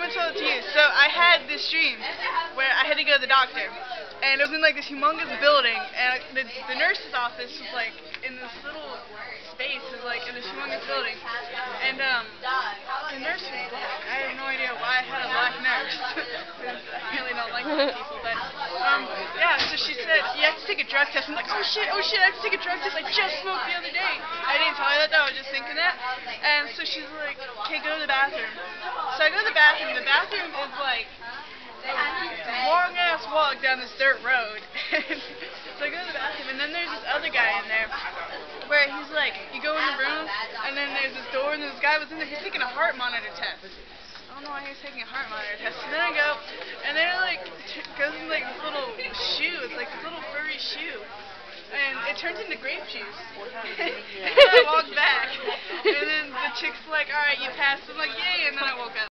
gonna tell it to you. So I had this dream where I had to go to the doctor, and it was in like this humongous building, and the nurse's office was like in this little space, it was like in this humongous building, and the nurse was black. I have no idea why I had a black nurse. I really don't like black people, but yeah. So she said you have to take a drug test. I'm like, oh shit, I have to take a drug test. I just smoked the other day. I didn't tell her that though. I was just thinking that, and so she's like, okay, go to the bathroom. So I go to the bathroom. The bathroom is like a long ass walk down this dirt road. So I go to the bathroom, and then there's this other guy in there where he's like, you go in the room, and then there's this door, and this guy was in there. He's taking a heart monitor test. I don't know why he was taking a heart monitor test. And then I go, and then it like goes in like this little shoe. It's like this little furry shoe. And it turns into grape juice. And I walk back. And then the chick's like, alright, you passed. I'm like, yay. And then I woke up.